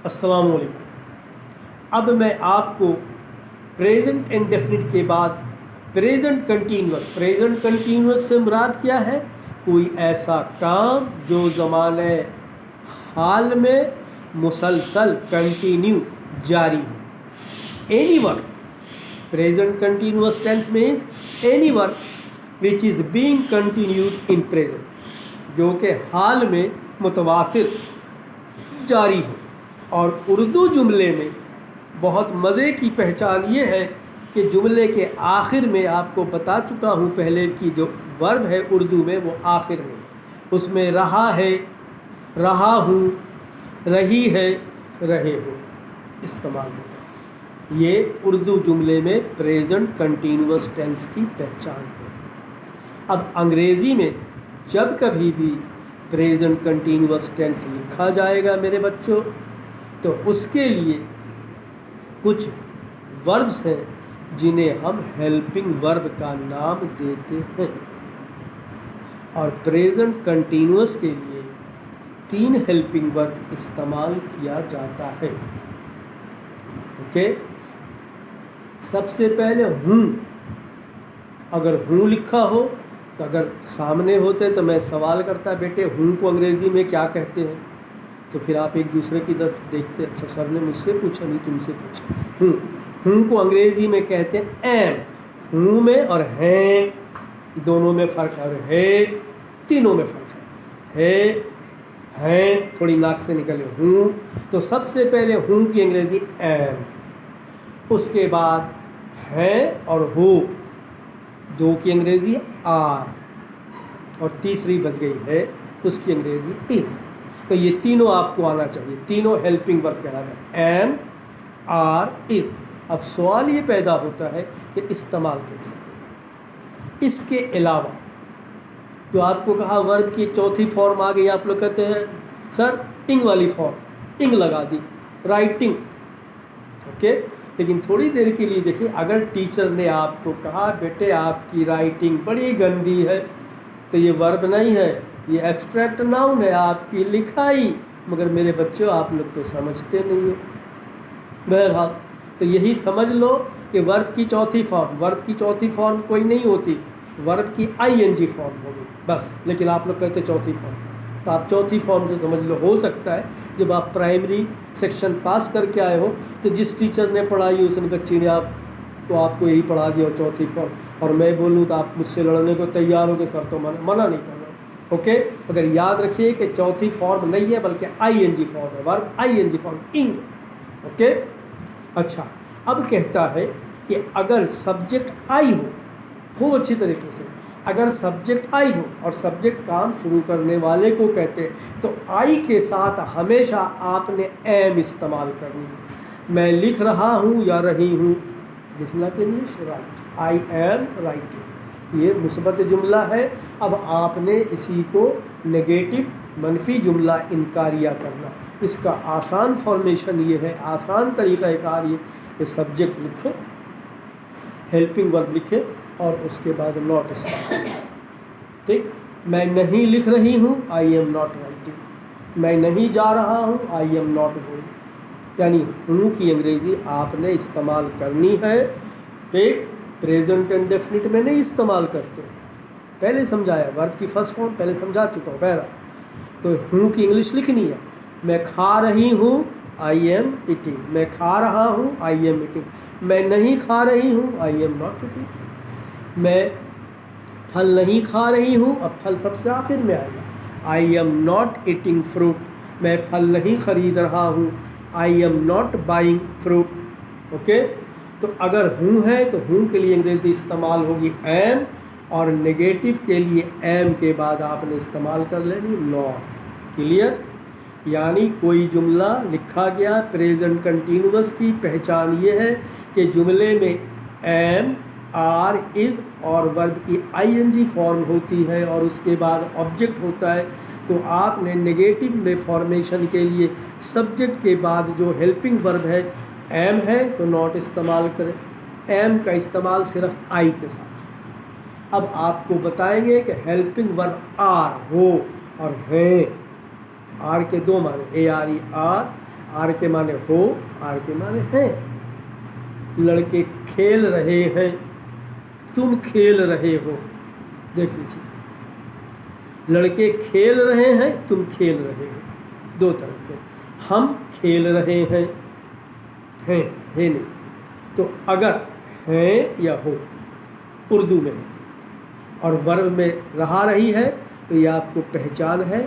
अस्सलाम वालेकुम। अब मैं आपको प्रेजेंट इंडेफिनिट के बाद प्रेजेंट कंटीन्यूअस से मुराद क्या है? कोई ऐसा काम जो ज़माने हाल में मुसलसल कंटिन्यू जारी है। Any work, present continuous tense means any work which is being continued in present, जो कि हाल में मुतवातिर जारी हो। और उर्दू जुमले में बहुत मज़े की पहचान ये है कि जुमले के आखिर में, आपको बता चुका हूँ पहले कि जो वर्ब है उर्दू में वो आखिर में, उसमें रहा है, रहा हूँ, रही है, रहे हो इस्तेमाल होता है। ये उर्दू जुमले में प्रेजेंट कंटीन्यूअस टेंस की पहचान है। अब अंग्रेज़ी में जब कभी भी प्रेजेंट कंटीन्यूअस टेंस लिखा जाएगा मेरे बच्चों, तो उसके लिए कुछ वर्ब्स हैं जिन्हें हम हेल्पिंग वर्ब का नाम देते हैं। और प्रेजेंट कंटीन्यूअस के लिए 3 हेल्पिंग वर्ब इस्तेमाल किया जाता है। ओके, सबसे पहले हूँ। अगर हूँ लिखा हो तो अगर सामने होते तो मैं सवाल करता, बेटे हूँ को अंग्रेज़ी में क्या कहते हैं? तो फिर आप एक दूसरे की तरफ देखते, अच्छा सर ने मुझसे पूछा नहीं तुमसे पूछा। हूँ को अंग्रेज़ी में कहते हैं एम। हूँ में और हैं दोनों में फ़र्क है, और है तीनों में फ़र्क है। हैं थोड़ी नाक से निकले हूँ, तो सबसे पहले हूँ की अंग्रेज़ी एम, उसके बाद हैं और हो दो की अंग्रेज़ी आर, और तीसरी बच गई है उसकी अंग्रेज़ी इज़। तो ये तीनों आपको आना चाहिए, तीनों हेल्पिंग वर्ब कहलाता है, एम, आर, इज़। अब सवाल ये पैदा होता है कि इस्तेमाल कैसे। इसके अलावा जो आपको कहा वर्ब की एक चौथी फॉर्म आ गई, आप लोग कहते हैं सर इंग वाली फॉर्म, इंग लगा दी, राइटिंग। ओके, लेकिन थोड़ी देर के लिए देखिए, अगर टीचर ने आपको कहा बेटे आपकी राइटिंग बड़ी गंदी है, तो ये वर्ब नहीं है, ये एब्स्ट्रैक्ट नाउन है, आपकी लिखाई। मगर मेरे बच्चों आप लोग तो समझते नहीं हो। बहरहाल तो यही समझ लो कि वर्ब की चौथी फॉर्म कोई नहीं होती, वर्ब की आईएनजी फॉर्म होगी बस। लेकिन आप लोग कहते चौथी फॉर्म, तो आप चौथी फॉर्म से समझ लो। हो सकता है जब आप प्राइमरी सेक्शन पास करके आए हो तो जिस टीचर ने पढ़ाई उसने बच्ची ने आपको यही पढ़ा दिया हो चौथी फॉर्म, और मैं बोलूँ तो आप मुझसे लड़ने को तैयार हो कि सर तो मना नहीं कर रहा। ओके, अगर याद रखिए कि चौथी फॉर्म नहीं है बल्कि आईएनजी फॉर्म है, वर्ब आईएनजी फॉर्म, इंग। ओके, अच्छा, अब कहता है कि अगर सब्जेक्ट आई हो, खूब अच्छी तरीके से, अगर सब्जेक्ट आई हो और सब्जेक्ट काम शुरू करने वाले को कहते हैं, तो आई के साथ हमेशा आपने एम इस्तेमाल करनी है। मैं लिख रहा हूँ या रही हूँ, लिखना के English right, I am writing, ये मुस्बत जुमला है। अब आपने इसी को नेगेटिव मनफी जुमला इनकारिया करना। इसका आसान फॉर्मेशन ये है, आसान तरीक़ाकार ये कि सब्जेक्ट लिखे, हेल्पिंग वर्ब लिखे और उसके बाद नॉट इस्तेमाल। ठीक, मैं नहीं लिख रही हूँ, आई एम नॉट राइटिंग। मैं नहीं जा रहा हूँ, आई एम नॉट गोइंग। यानी हूँ की अंग्रेज़ी आपने इस्तेमाल करनी है। एक प्रेजेंट इंडेफिनिट में नहीं इस्तेमाल करते, पहले समझाया, वर्ब की फर्स्ट फॉर्म पहले समझा चुका हूँ पहला। तो हूँ की इंग्लिश लिखनी है, मैं खा रही हूँ, आई एम ईटिंग। मैं खा रहा हूँ, आई एम ईटिंग। मैं नहीं खा रही हूँ, आई एम नॉट ईटिंग। मैं फल नहीं खा रही हूँ, अब फल सबसे आखिर में आएगा, I am not eating fruit. मैं फल नहीं ख़रीद रहा हूँ, I am not buying fruit. Okay, तो अगर हूँ है तो हूँ के लिए अंग्रेज़ी इस्तेमाल होगी एम, और नेगेटिव के लिए एम के बाद आपने इस्तेमाल कर लेनी नॉट। क्लियर? यानी कोई जुमला लिखा गया प्रेजेंट कंटीन्यूअस की पहचान ये है कि जुमले में एम, आर, इज़ और वर्ब की आईएनजी फॉर्म होती है और उसके बाद ऑब्जेक्ट होता है। तो आपने नेगेटिव में फॉर्मेशन के लिए सब्जेक्ट के बाद जो हेल्पिंग वर्ब है एम है तो नॉट इस्तेमाल करें। एम का इस्तेमाल सिर्फ आई के साथ। अब आपको बताएंगे कि हेल्पिंग वर्ब आर, हो और है। आर के दो माने, A R E R, R के माने हो, आर के माने हैं। लड़के खेल रहे हैं, तुम खेल रहे हो। देख लीजिए, लड़के खेल रहे हैं, तुम खेल रहे हो, दो तरह से। हम खेल रहे हैं, है नहीं। तो अगर हैं या हो उर्दू में और वर्ब में रहा रही है तो ये आपको पहचान है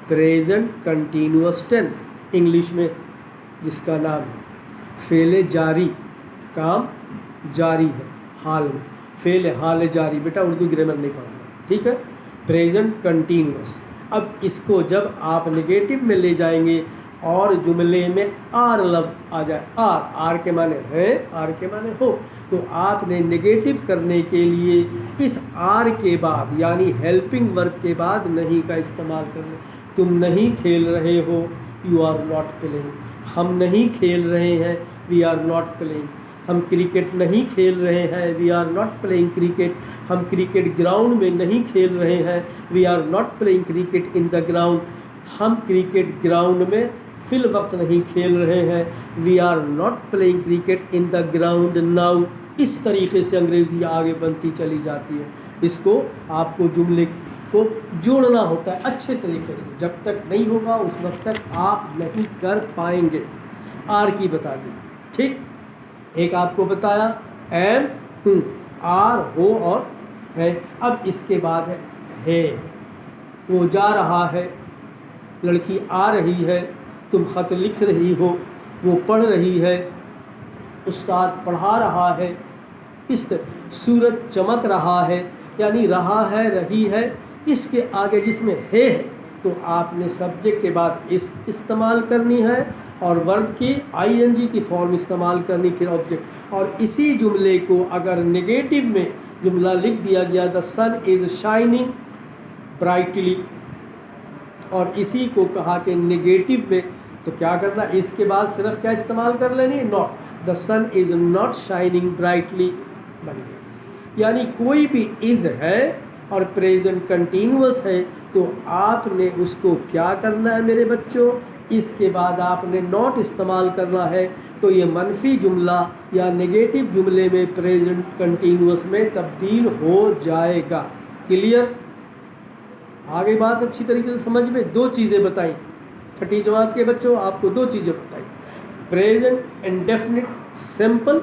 प्रेजेंट कंटिन्यूअस टेंस, इंग्लिश में जिसका नाम है फेले जारी, काम जारी है हाल में, फेले हाल जारी। बेटा उर्दू ग्रामर नहीं पढ़ा, ठीक है, प्रेजेंट कंटिन्यूअस। अब इसको जब आप नेगेटिव में ले जाएंगे और जुमले में आर लफ्ज़ आ जाए, आर के माने है, आर के माने हो, तो आपने नेगेटिव करने के लिए इस आर के बाद यानी हेल्पिंग वर्ब के बाद नहीं का इस्तेमाल करना। तुम नहीं खेल रहे हो, यू आर नॉट प्लेइंग। हम नहीं खेल रहे हैं, वी आर नॉट प्लेइंग। हम क्रिकेट नहीं खेल रहे हैं, we are not playing cricket. हम क्रिकेट ग्राउंड में नहीं खेल रहे हैं, we are not playing cricket in the ground. हम क्रिकेट ग्राउंड में फिल वक्त नहीं खेल रहे हैं, we are not playing cricket in the ground now. इस तरीके से अंग्रेज़ी आगे बनती चली जाती है। इसको आपको जुमले को जोड़ना होता है अच्छे तरीके से, जब तक नहीं होगा उस वक्त तक आप नहीं कर पाएंगे। आर की बता दी, ठीक। एक आपको बताया एम, हूँ, आर, हो और है। अब इसके बाद है, वो जा रहा है, लड़की आ रही है, तुम ख़त लिख रही हो, वो पढ़ रही है, उस्ताद पढ़ा रहा है। इस तरह सूरज चमक रहा है, यानी रहा है, रही है। इसके आगे जिसमें है तो आपने सब्जेक्ट के बाद इस्तेमाल करनी है और वर्ब की आईएनजी की फॉर्म इस्तेमाल करनी, फिर ऑब्जेक्ट। और इसी जुमले को अगर नेगेटिव में जुमला लिख दिया गया, the sun is shining brightly, और इसी को कहा कि नेगेटिव में, तो क्या करना, इसके बाद सिर्फ क्या इस्तेमाल कर लेनी, not. The sun is not shining brightly बन गया। यानी कोई भी इज़ है और प्रेजेंट कंटिन्यूअस है तो आपने उसको क्या करना है मेरे बच्चों, इसके बाद आपने नॉट इस्तेमाल करना है। तो ये मनफी जुमला या नेगेटिव जुमले में प्रेजेंट कंटिन्यूअस में तब्दील हो जाएगा। क्लियर? आगे बात अच्छी तरीके से समझ में। दो चीज़ें बताई छठी जमात के बच्चों, आपको दो चीज़ें बताई। प्रेजेंट इंडेफिनिट सिंपल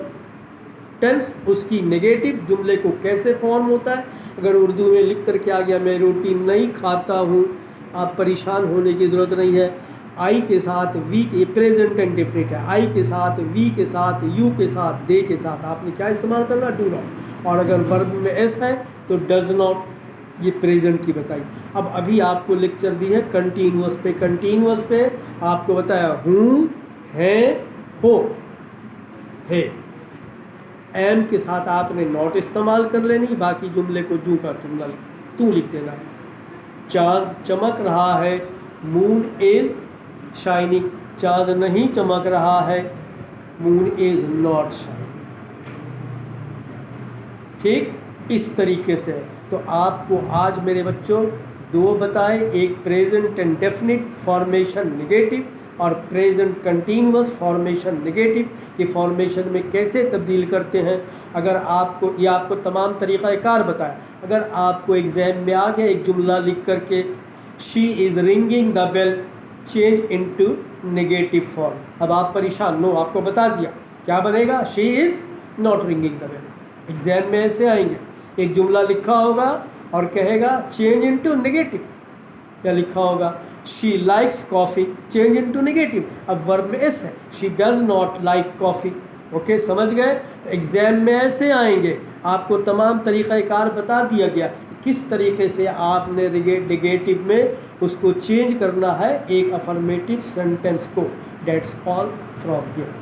टेंस, उसकी नेगेटिव जुमले को कैसे फॉर्म होता है। अगर उर्दू में लिख कर के आ गया मैं रोटी नहीं खाता हूँ, आप परेशान होने की ज़रूरत नहीं है। आई के साथ वी, ये प्रेजेंट इंडेफिनिट है, आई के साथ, वी के साथ, यू के साथ, दे के साथ आपने क्या इस्तेमाल करना, डू नॉट। और अगर वर्ब में एस है तो डज नॉट, ये प्रेजेंट की बताई। अब अभी आपको लेक्चर दी है कंटिन्यूअस पे। कंटिन्यूअस पे आपको बताया हूँ, है, हो, है। एम के साथ आपने नॉट इस्तेमाल कर लेनी, बाकी जुमले को जू का जुमला तू लिख देना। चाँद चमक रहा है, मून इज शाइनिंग, चाँद नहीं चमक रहा है, मून इज नॉट शाइनिंग। ठीक, इस तरीके से। तो आपको आज मेरे बच्चों दो बताए, एक प्रेजेंट इंडेफिनिट फॉर्मेशन नेगेटिव और प्रेजेंट कंटिन्यूअस फॉर्मेशन नेगेटिव की फॉर्मेशन में कैसे तब्दील करते हैं। अगर आपको, या आपको तमाम तरीक़ाकार बताया। अगर आपको एग्ज़ाम में आ गया एक जुमला लिख करके she is ringing the bell, change into negative form. अब आप परेशान, नो, आपको बता दिया क्या बनेगा, she is not ringing the bell. Exam में ऐसे आएंगे, एक जुमला लिखा होगा और कहेगा चेंज इनटू नेगेटिव, या लिखा होगा she likes coffee, change into negative. अब वर्ब में एस है, she does not like coffee. Okay, समझ गए? तो एग्ज़ाम में ऐसे आएंगे, आपको तमाम तरीक़ाकार बता दिया गया किस तरीके से आपने नेगेटिव में उसको चेंज करना है एक अफर्मेटिव सेंटेंस को। That's all from here.